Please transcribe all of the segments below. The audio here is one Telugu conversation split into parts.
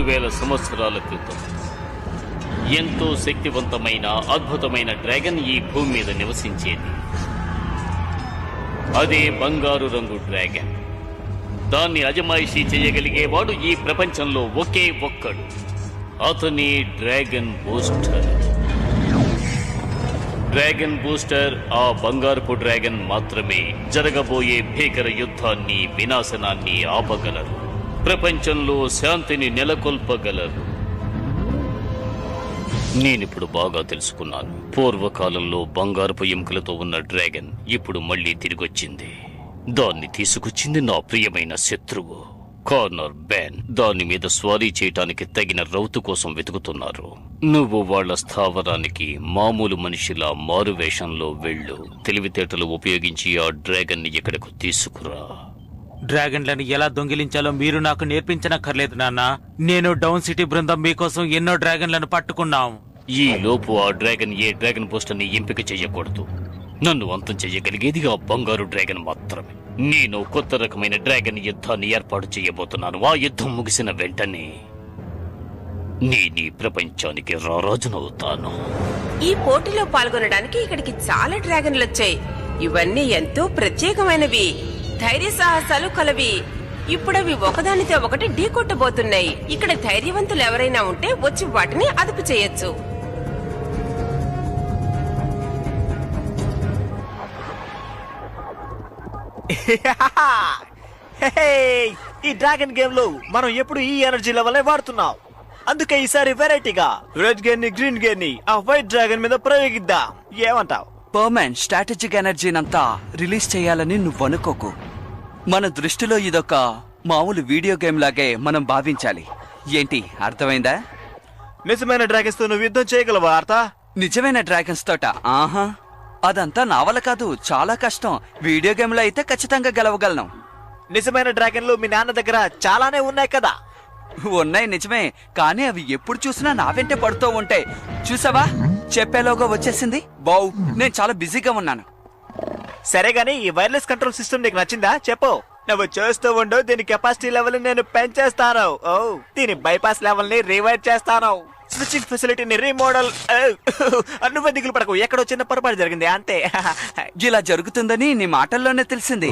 వేల సంవత్సరాల క్రితం ఎంతో శక్తివంతమైన అద్భుతమైన డ్రాగన్ ఈ భూమి మీద నివసించేది. అదే బంగారు రంగు డ్రాగన్. దాన్ని అజమాయిషీ చేయగలిగేవాడు ఈ ప్రపంచంలో ఒకే ఒక్కడు. అతని డ్రాగన్ బూస్టర్. డ్రాగన్ బూస్టర్ ఆ బంగారపు డ్రాగన్ మాత్రమే జరగబోయే భీకర యుద్ధాన్ని, వినాశనాన్ని ఆపగలరు. ప్రపంచంలో శాంతిని నెలకొల్పగలరు. నేనిప్పుడు బాగా తెలుసుకున్నాను. పూర్వకాలంలో బంగారపు ఎముకలతో ఉన్న డ్రాగన్ ఇప్పుడు మళ్లీ తిరిగొచ్చింది. దాన్ని తీసుకొచ్చింది నా ప్రియమైన శత్రువు కార్నర్ బ్యాన్. దాని మీద స్వారీ చేయటానికి తగిన రౌతు కోసం వెతుకుతున్నారు. నువ్వు వాళ్ల స్థావరానికి మామూలు మనిషిలా మారువేషంలో వెళ్ళు. తెలివితేటలు ఉపయోగించి ఆ డ్రాగన్ ని ఇక్కడకు తీసుకురా. డ్రాగన్లను ఎలా దొంగిలించాలో మీరు నాకు నేర్పించనక్కర్లేదు నాన్న. నేను డౌన్ సిటీ బృందం మీకోసం ఎన్నో డ్రాగన్లను పట్టుకున్నాం. ఈ లోపు ఆ డ్రాగన్ ఏ డ్రాగన్ పోస్టర్ ని ఎంపిక చెయ్యకూడదు. నన్ను అంతం చెయ్యగలిగేది ఆ బంగారు డ్రాగన్ మాత్రమే. నేను కొత్త రకమైన డ్రాగన్ యుద్ధాన్ని ఏర్పాటు చేయబోతున్నాను. ఆ యుద్ధం ముగిసిన వెంటనే నేను ప్రపంచానికి రారాజునవుతాను. ఈ పోటీలో పాల్గొనడానికి ఇక్కడికి చాలా డ్రాగన్లు వచ్చాయి. ఇవన్నీ ఎంతో ప్రత్యేకమైనవి, ధైర్య సాహసాలు కలవి. ఇప్పుడవి ఒకదానితో ఒకటి ఢీకొట్టబోతున్నాయి. ఇక్కడ ధైర్యవంతులు ఎవరైనా ఉంటే వచ్చి వాటిని అదుపు చేయొచ్చు. ఈ డ్రాగన్ గేమ్ లో మనం ఎప్పుడు ఈ ఎనర్జీ లెవెల్ వాడుతున్నాం. అందుకే ఈసారి వెరైటీగా రెడ్ గేర్ ని, గ్రీన్ గేర్ ని ఆ వైట్ డ్రాగన్ మీద ప్రయోగిద్దాం. ఏమంటావ్? పర్మన్ స్ట్రాటజిక్ ఎనర్జీనంతా రిలీజ్ చేయాలని నువ్వు అనుకోకు. మన దృష్టిలో ఇదొక మామూలు వీడియో గేమ్ లాగే మనం భావించాలి. ఏంటి అర్థమైందా? నిజమైన డ్రాగన్స్ తో నువ్వు యుద్ధం చేయగలవా ఆర్తా? నిజమైన డ్రాగన్స్ తోట? ఆహా, అదంతా నా వల్ల కాదు, చాలా కష్టం. వీడియో గేమ్ లో అయితే ఖచ్చితంగా గెలవగలను. నిజమైన డ్రాగన్లు మీ నాన్న దగ్గర చాలానే ఉన్నాయి కదా? ఉన్నాయి నిజమే, కానీ అవి ఎప్పుడు చూసినా నా వెంటే పడుతూ ఉంటాయి. చూసావా, చెప్పేలోగా వచ్చేసింది. బావ్, నేను చాలా బిజీగా ఉన్నాను. సరే గానీ ఈ వైర్లెస్ కంట్రోల్ సిస్టమ్ నీకు నచ్చిందా? చెప్పు. నువ్వు చూస్తూ ఉండు, దీని కెపాసిటీ లెవెల్ నేను పెంచేస్తాను. ఓ, దీని బైపాస్ లెవెల్ ని రివైడ్ చేస్తాను. స్విచ్చింగ్ ఫెసిలిటీని రీమోడల్. నువ్వే దిగులు పడకు, ఎక్కడో చిన్న పొరపాటు జరిగింది అంతే. ఇలా జరుగుతుందని నీ మాటల్లోనే తెలిసింది.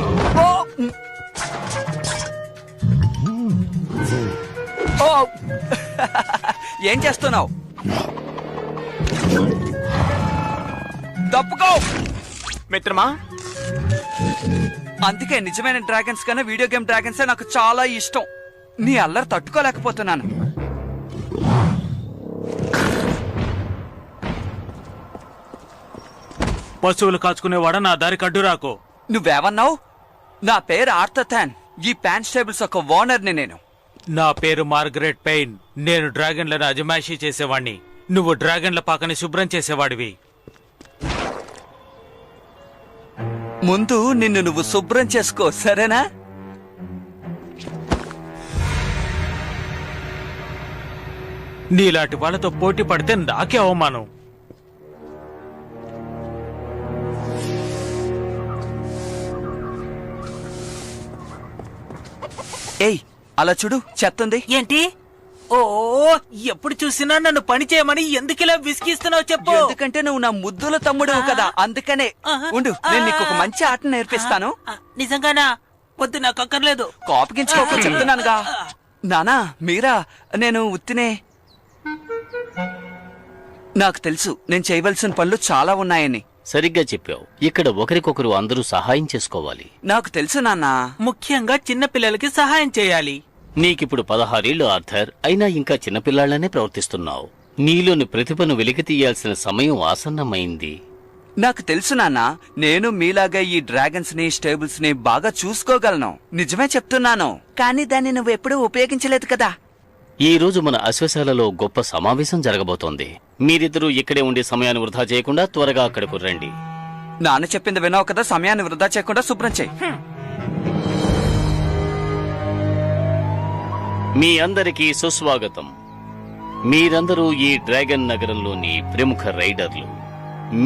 ఏం చేస్తున్నావు? తప్పుకో మిత్రమా. అందుకే నిజమైన డ్రాగన్స్ కన్నా వీడియో గేమ్ డ్రాగన్సే నాకు చాలా ఇష్టం. నీ అల్లరి తట్టుకోలేకపోతున్నాను. పశువులు కాచుకునేవాడ నా దారి కడ్డు రాకు. నువ్వేమన్నావు? నా పేరు ఆర్థథాన్. ఈ ప్యాన్ స్టేబుల్స్ ఒక ఓనర్ని నేను. నా పేరు మార్గరెట్ పెయిన్. నేను డ్రాగన్లను అజమాయిషీ చేసేవాణ్ణి. నువ్వు డ్రాగన్ల పాకని శుభ్రం చేసేవాడివి. ముందు నిన్ను నువ్వు శుభ్రం చేసుకో, సరేనా? నీలాంటి వాళ్ళతో పోటీ పడితే నాకే అవమానం. ఏయ్, అలా చూడు, చెత్తుంది. ఏంటి? ఓ, ఎప్పుడు చూసినా నన్ను పని చేయమని ఎందుకిలా విసిగిస్తున్నావు చెప్పు. ఎందుకంటే నువ్వు నా ముద్దుల తమ్ముడు కదా, అందుకనే. ఉండు, నేను నీకు ఒక మంచి ఆట నేర్పిస్తాను. నిజంగానా? వద్దు, నాకు అక్కర్లేదు. కోపగించుకోక చెప్తున్నానుగా. నానా, మీరా, నేను ఉత్తినే. నాకు తెలుసు నేను చేయవలసిన పనులు చాలా ఉన్నాయని. సరిగ్గా చెప్పావు. ఇక్కడ ఒకరికొకరు అందరూ సహాయం చేసుకోవాలి. నాకు తెలుసు నాన్నా. ముఖ్యంగా చిన్న పిల్లలకి సహాయం చేయాలి. నీకిప్పుడు 16 ఏళ్లు ఆర్థర్, అయినా ఇంకా చిన్నపిల్లాళ్లనే ప్రవర్తిస్తున్నావు. నీలోని ప్రతిభను వెలికి తీయాల్సిన సమయం ఆసన్నమైంది. నాకు తెలుసు నాన్నా, నేను మీలాగా ఈ డ్రాగన్స్ ని, స్టేబుల్స్ ని బాగా చూసుకోగలను. నిజమే చెప్తున్నాను. కానీ దాన్ని నువ్వు ఎప్పుడూ ఉపయోగించలేదు కదా. ఈ రోజు మన అశ్వశాలలో గొప్ప సమావేశం జరగబోతోంది. మీరిద్దరూ ఇక్కడే ఉండే సమయాన్ని వృధా చేయకుండా త్వరగా అక్కడకు రండి. నాన్న చెప్పింది విన్నావు కదా, సమయాన్ని వృధా చేయకుండా శుభ్రం చేయి. మీ అందరికీ సుస్వాగతం. మీరందరూ ఈ డ్రాగన్ నగరంలోని ప్రముఖ రైడర్లు.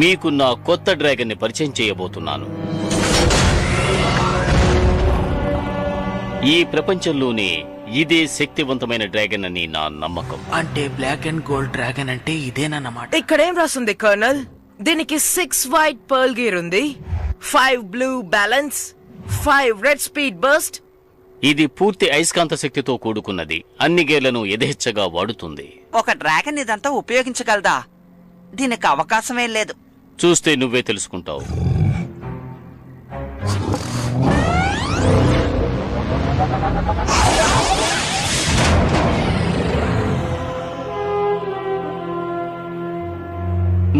మీకు నా కొత్త డ్రాగన్ ని పరిచయం చేయబోతున్నాను. ఈ ప్రపంచంలోనే ఇదే శక్తివంతమైన డ్రాగన్ అని నా నమ్మకం. అంటే బ్లాక్ అండ్ గోల్డ్ డ్రాగన్ అంటే ఇదేనన్నమాట. ఇక్కడేం రాస్తుంది కర్నల్? దీనికి 6 వైట్ పర్ల్ గేర్ ఉంది, 5 blue balance, 5 red speed burst. ఇది పూర్తి అయస్కాంత శక్తితో కూడుకున్నది. అన్ని గేర్లను యథేచ్ఛగా వాడుతుంది. ఒక డ్రాగన్ ఇదంతా ఉపయోగించగలదా? దీనికి అవకాశమే లేదు. చూస్తే నువ్వే తెలుసుకుంటావు.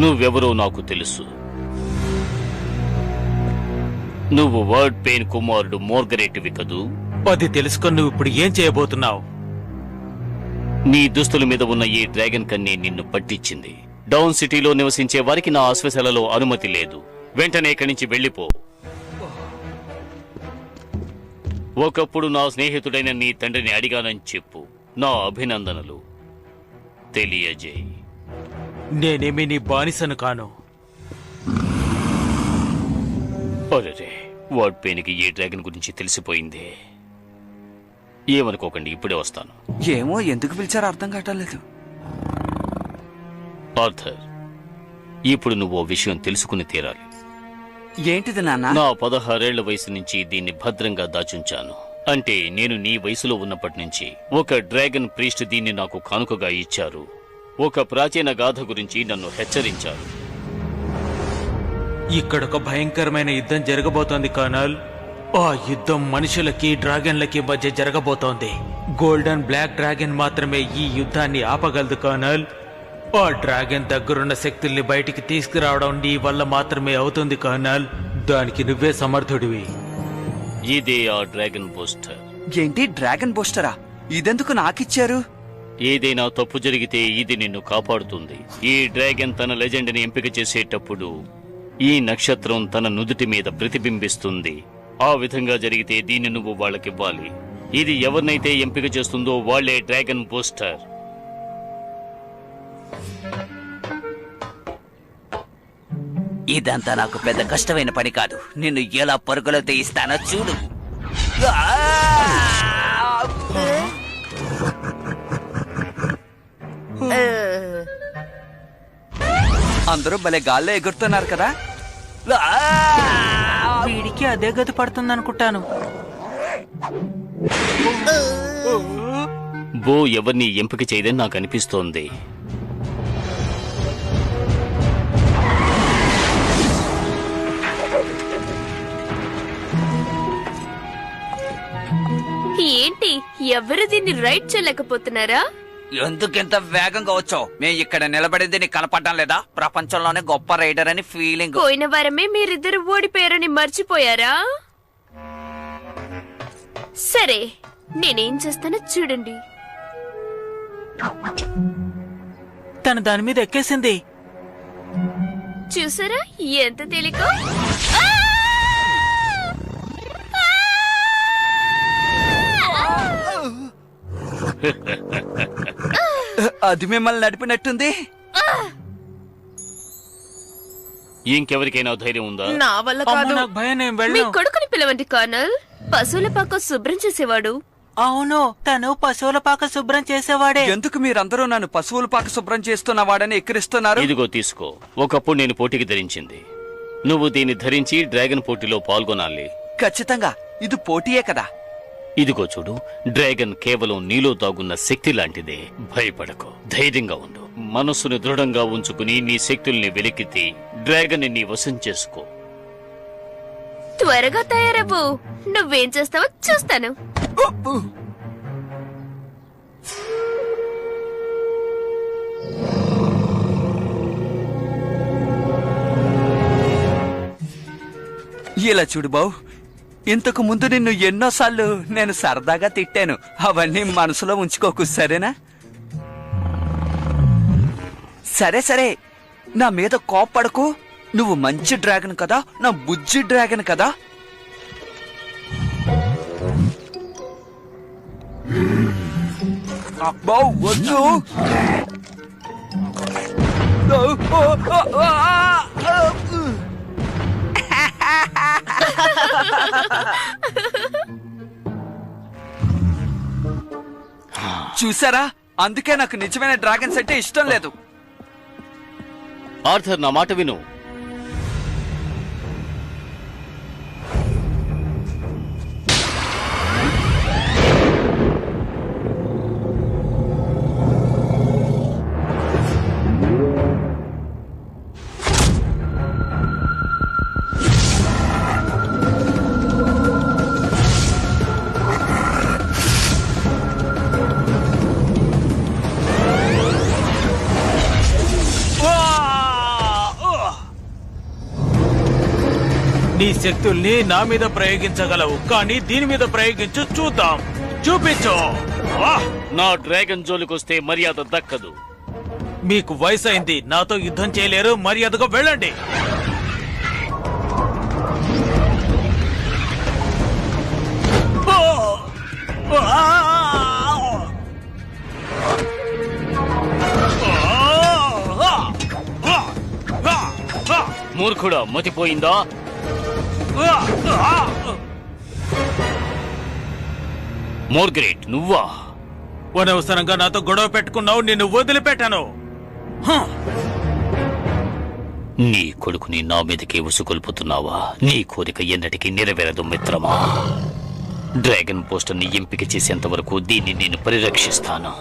నువ్వెవరో నాకు తెలుసు. నువ్వు వర్డ్ పెయిన్ కుమారుడు మోర్గరేటివి కదూ? అది తెలుసుకొని నువ్వు ఇప్పుడు ఏం చేయబోతున్నావు? నీ దుస్తుల మీద ఉన్న ఈ డ్రాగన్ కన్నీ నిన్ను పట్టించింది. డౌన్ సిటీలో నివసించే వారికి నా ఆశ్వశాలలో అనుమతి లేదు. వెంటనే ఇక్కడి నుంచి వెళ్ళిపో. ఒకప్పుడు నా స్నేహితుడైన నీ తండ్రిని అడిగానని చెప్పు. నా అభినందనలు తెలియజేయి. నేనేమి నీ బానిసను కాను. అరే, వర్డ్ పెయిన్కి ఈ డ్రాగన్ గురించి తెలిసిపోయింది. ఏమనుకోకండి, ఇప్పుడే వస్తాను. ఏమో ఎందుకు పిలిచారో అర్థం కావట్లేదు. ఆర్థర్, ఇప్పుడు నువ్వు ఓ విషయం తెలుసుకుని తీరాలి. ఏంటిది నాన్న? నా 16 ఏళ్ల వయసు నుంచి దీన్ని భద్రంగా దాచుంచాను. అంటే నేను నీ వయసులో ఉన్నప్పటి నుంచి. ఒక డ్రాగన్ ప్రీస్ట్ దీన్ని నాకు కానుకగా ఇచ్చారు. ఒక ప్రాచీన గాథ గురించి నన్ను హెచ్చరించారు. ఇక్కడొక భయంకరమైన యుద్ధం జరగబోతోంది కర్నల్. ఆ యుద్ధం మనుషులకి డ్రాగన్లకి మధ్య జరగబోతోంది. గోల్డెన్ బ్లాక్ డ్రాగన్ మాత్రమే ఈ యుద్ధాన్ని ఆపగలదు కర్నల్. ఆ డ్రాగన్ దగ్గరున్న శక్తుల్ని బయటికి తీసుకురావడం నీ వల్ల మాత్రమే అవుతుంది కర్నల్. దానికి నువ్వే సమర్థుడివి. ఇదే ఆ డ్రాగన్ బూస్టర్. ఏంటి డ్రాగన్ బూస్టరా? ఇదెందుకు నాకిచ్చారు? ఏదైనా తప్పు జరిగితే ఇది నిన్ను కాపాడుతుంది. ఈ డ్రాగన్ తన లెజెండ్ని ఎంపిక చేసేటప్పుడు ఈ నక్షత్రం తన నుదుటి మీద ప్రతిబింబిస్తుంది. ఆ విధంగా జరిగితే దీన్ని నువ్వు వాళ్ళకివ్వాలి. ఇది ఎవరినైతే ఎంపిక చేస్తుందో వాళ్లే డ్రాగన్ బూస్టర్. ఇదంతా నాకు పెద్ద కష్టమైన పని కాదు. నిన్ను ఎలా పరుగులో తీయిస్తానో చూడు. అందరూ భలే గాల్లో ఎగురుతున్నారు కదా. వీడికి అదే గతి పడుతుంది అనుకుంటాను. బో ఎవరిని ఎంపిక చేయదని నాకు అనిపిస్తోంది. ఏంటి, ఎవరు దీన్ని రైడ్ చేయలేకపోతున్నారా? ఎందుకెంత వేగంగా వచ్చావు? మేము ఇక్కడ నిలబడింది నీకు కనపడటం లేదా? ప్రపంచంలోనే గొప్ప రైడర్ అని ఫీలింగ్. పోయిన వారమే మీరిద్దరు ఓడిపోయారని మర్చిపోయారా? సరే, నేనేం చేస్తానో చూడండి. తను దాని మీద ఎక్కేసింది. చూసారా ఎంత తేలికో? అది మిమ్మల్ని నడిపినట్టుంది. ఇంకెవరికైనా ధైర్యం ఉందా? నా వల్ల అమ్మో, కాదు. నాకు భయం, నేను మీ వెళ్ళను. కొడుకుని పిలవండి కర్నల్. పశువుల పాక శుభ్రం చేసేవాడు. అవును, తను పశువుల పాక శుభ్రం చేసేవాడే. ఎందుకు మీరందరూ నన్ను పశువుల పాక శుభ్రం చేస్తున్నవాడని ఎక్కిరిస్తున్నారు? ఇదిగో తీసుకో. ఒకప్పుడు నేను పోటీకి ధరించింది. నువ్వు దీన్ని ధరించి డ్రాగన్ పోటీలో పాల్గొనాలి. ఖచ్చితంగా ఇది పోటీయే కదా. ఇదిగో చూడు, డ్రాగన్ కేవలం నీలో దాగున్న శక్తి లాంటిదే. భయపడకు, ధైర్యంగా ఉండు. మనస్సును దృఢంగా ఉంచుకుని నీ శక్తుల్ని వెలికితే డ్రాగన్ ని వశం చేసుకో. త్వరగా తయారవ్వు. నువ్వేం చేస్తావో చూస్తాను. ఇలా చూడు బావు, ఇంతకు ముందు నిన్ను ఎన్నోసార్లు నేను సరదాగా తిట్టాను. అవన్నీ మనసులో ఉంచుకోకు, సరేనా? సరే సరే, నా మీద కోప్పడకు. నువ్వు మంచి డ్రాగన్ కదా, నా బుజ్జి డ్రాగన్ కదా. అబ్బా వద్దు. చూసారా, అందుకే నాకు నిజమైన డ్రాగన్స్ అంటే ఇష్టం లేదు. ఆర్థర్, నా మాట విను. నీ శక్తుల్ని నా మీద ప్రయోగించగలవు, కానీ దీని మీద ప్రయోగించు, చూద్దాం. చూపించు. నా డ్రాగన్ జోలికొస్తే మర్యాద దక్కదు. మీకు వయసు అయింది, నాతో యుద్ధం చేయలేరు. మర్యాదగా వెళ్ళండి. మూర్ఖుడా, మతిపోయిందా? మోర్గ్రేట్, నువ్వా? అనవసరంగా నాతో గొడవ పెట్టుకున్నావు, నిన్ను వదిలిపెట్టాను. నీ కొడుకుని నా మీదకి ఉసుకొల్పుతున్నావా? నీ కోరిక ఎన్నటికీ నెరవేరదు మిత్రమా. డ్రాగన్ పోస్టర్ని ఎంపిక చేసేంత వరకు దీన్ని నేను పరిరక్షిస్తాను.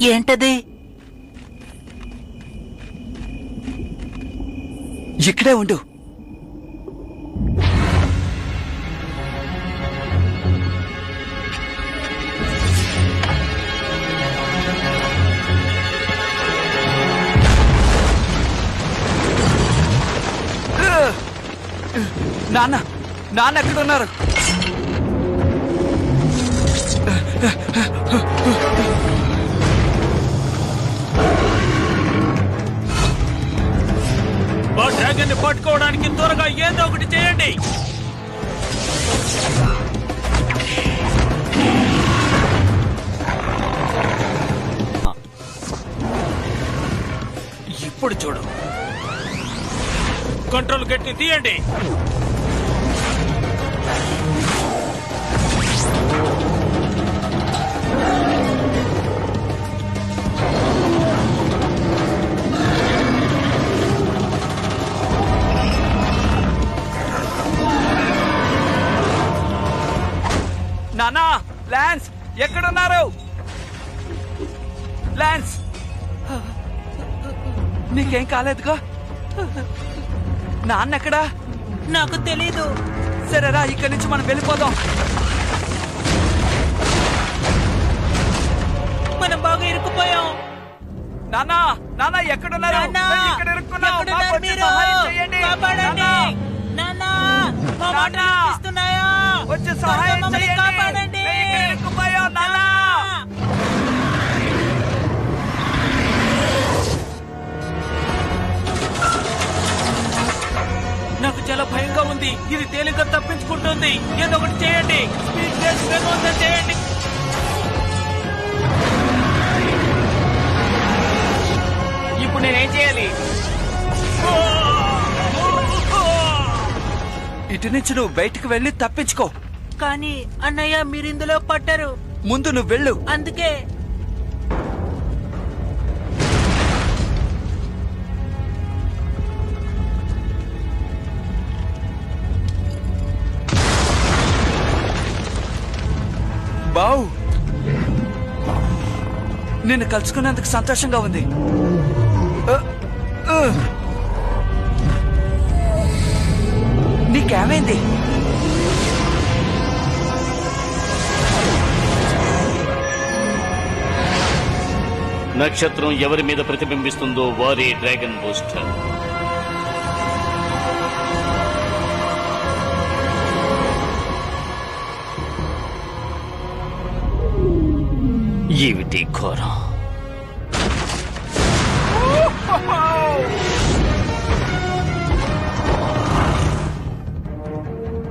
ఏంటది? ఇక్కడే ఉండు. నాన్న, నాన్న ఎక్కడున్నారు? ఆ డ్రాగన్ ని పట్టుకోవడానికి త్వరగా ఏదో ఒకటి చేయండి. ఇప్పుడు చూడు. కంట్రోల్ గట్టి తీయండి. నానా, లాన్స్ ఎక్కడున్నారు? లాన్స్, నీకేం కాలేదుగా? నాన్న ఎక్కడా? నాకు తెలీదు. సరేరా, ఇక్కడి నుంచి మనం వెళ్ళిపోదాం. మనం బాగా ఇరుక్కుపోయాం. నానా, నానా ఎక్కడున్నారు? నాన్నా, మేము ఇక్కడ ఇరుక్కున్నాం. ఎక్కడున్నారు మాకు వచ్చి మీరు? సహాయం చేయండి. కాపాడండి. నాన్నా, నాన్నా, మా మాటలు నాన్నా, వినిపిస్తున్నాయా? వచ్చి సహాయం త్వరగా మమ్మల్ని చేయండి. కాపాడండి. మేము ఇక్కడ ఇరుక్కుపోయాం, నాన్నా. నాకు చాలా భయంగా ఉంది. ఇది తేలిగ్గా తప్పించుకుంటుంది. ఏదో ఒకటి చేయండి. స్పీడ్ చేసి వేగవంతం చేయండి. ఇప్పుడు నేనేం చేయాలి? ఇటు నుంచి నువ్వు బయటికి వెళ్ళి తప్పించుకో. కానీ అన్నయ్య, మీరిందులో పట్టారు. ముందు నువ్వు వెళ్ళు. అందుకే బావ్, నిన్ను కలుసుకున్నందుకు సంతోషంగా ఉంది. నీకేమైంది? నక్షత్రం ఎవరి మీద ప్రతిబింబిస్తుందో వారే డ్రాగన్ బూస్టర్. ఏమిటి ఘోరం?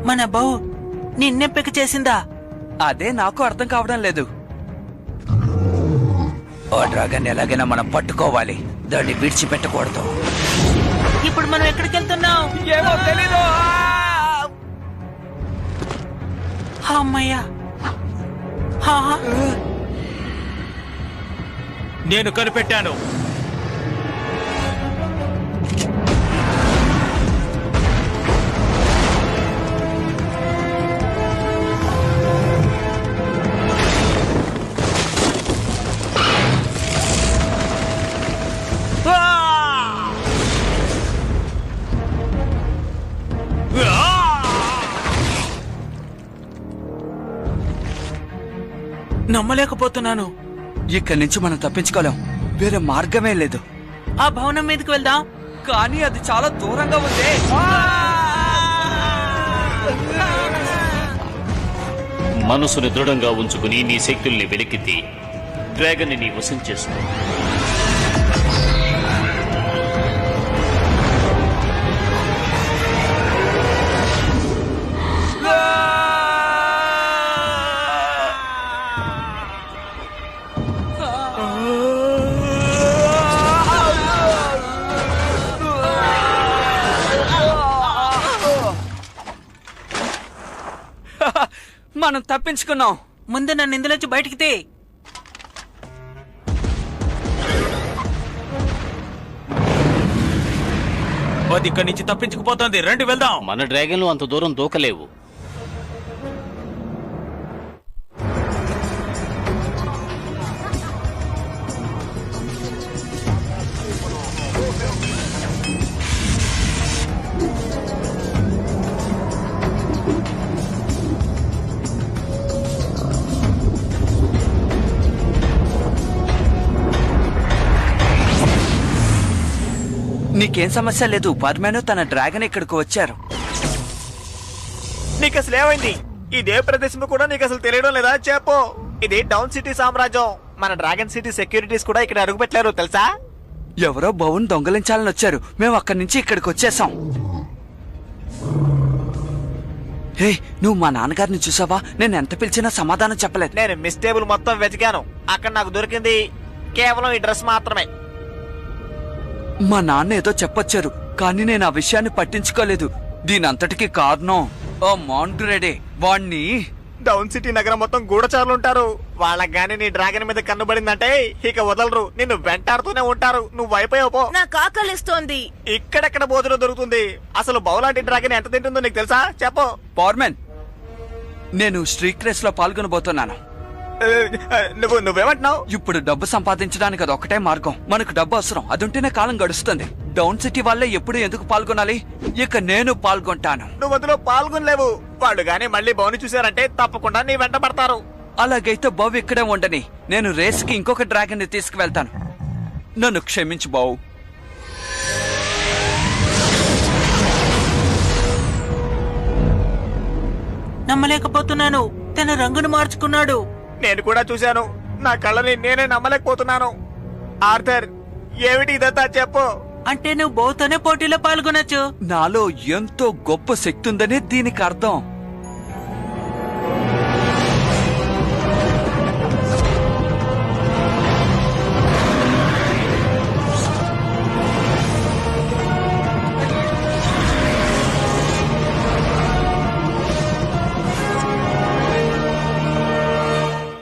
మన బౌ నిన్నెంపిక చేసిందా? అదే నాకు అర్థం కావడం లేదు. ఆ డ్రాగన్ ఎలాగైనా మనం పట్టుకోవాలి, దాన్ని విడిచిపెట్టకూడదు. ఇప్పుడు మనం ఎక్కడికి వెళ్తున్నాం? ఏమో తెలీదు. అమ్మయ్యా, నేను కనిపెట్టాను. నమ్మలేకపోతున్నాను. ఇక్కడి నుంచి మనం తప్పించుకోలేం, వేరే మార్గమే లేదు. ఆ భవనం మీదకి వెళ్దాం. కానీ అది చాలా దూరంగా ఉంది. మనసుని దృఢంగా ఉంచుకుని నీ శక్తుల్ని వెలికితే డ్రాగన్ ని వశం చేసుకో. మనం తప్పించుకున్నాం. ముందు నన్ను ఇందులోంచి బయటికి తీ. అది ఇక్కడి నుంచి తప్పించుకుపోతుంది. రండి వెళ్దాం. మన డ్రాగన్లు అంత దూరం దూకలేవు. నీకేం సమస్య లేదు. పర్మేను తన డ్రాగన్ ఇక్కడికి వచ్చారు. నీకు అసలు ఏమైంది? ఇదే ప్రదేశం కూడా నీకు అసలు తెలియడం లేదా? చెప్పు. ఇది డౌన్ సిటీ సామ్రాజ్యం. మన డ్రాగన్ సిటీ సెక్యూరిటీస్ కూడా ఇక్కడ అడుగు పెట్టారు తెలుసా? ఎవరో బౌన్ దొంగలించాలని వచ్చారు. మేము అక్కడి నుంచి ఇక్కడికి వచ్చేసాం. హే, నువ్వు మా నాన్నగారిని చూసావా? నేను ఎంత పిలిచినా సమాధానం చెప్పలేదు. నేను మిస్ టేబుల్ మొత్తం వెతికాను. అక్కడ నాకు దొరికింది కేవలం ఈ డ్రెస్ మాత్రమే. మా నాన్న ఏదో చెప్పొచ్చారు, కానీ నేను ఆ విషయాన్ని పట్టించుకోలేదు. దీనంతటికి కారణం ఓ మాంగ్రెడే. వాణ్ణి డౌన్ సిటీ నగరం మొత్తం గూఢచారులు ఉంటారు. వాళ్ళకి గానీ నీ డ్రాగన్ మీద కన్నుబడిందంటే ఇక వదలరు, నిన్ను వెంటాడుతూనే ఉంటారు. నువ్వు అయిపోయావు. నాకు ఆకలిస్తోంది. ఇక్కడెక్కడ భోజనం దొరుకుతుంది? అసలు బౌలాంటి డ్రాగన్ ఎంత తింటుందో నీకు తెలుసా? చెప్పు. పవర్మెన్, నేను స్ట్రీట్ రేస్ లో పాల్గొనబోతున్నాను. నువ్వేమంటున్నావు? ఇప్పుడు డబ్బు సంపాదించడానికి అది ఒకటే మార్గం. మనకు డబ్బు అవసరం, అదుంటేనే కాలం గడుస్తుంది. డౌన్ సిటీ వాళ్ళే ఎప్పుడు ఎందుకు పాల్గొనాలి? ఇక నేను పాల్గొంటాను. నువ్వు అందులో పాల్గొనలేవు. వాళ్ళు గానీ మళ్ళీ బౌని చూశారంటే తప్పకుండా నీ వెంట పడతారు. అలాగైతే బావు ఇక్కడే ఉండని. నేను రేస్ కి ఇంకొక డ్రాగన్ ని తీసుకువెళ్తాను. నన్ను క్షమించు బావు. నమ్మలేకపోతున్నాను. తన రంగును మార్చుకున్నాడు. నేను కూడా చూశాను. నా కళ్ళని నేనే నమ్మలేకపోతున్నాను. ఆర్థర్, ఏమిటి ఇదంతా? చెప్పు. అంటే నువ్వు బౌతోనే పోటీలో పాల్గొనొచ్చు. నాలో ఎంతో గొప్ప శక్తి ఉందనే దీనికి అర్థం.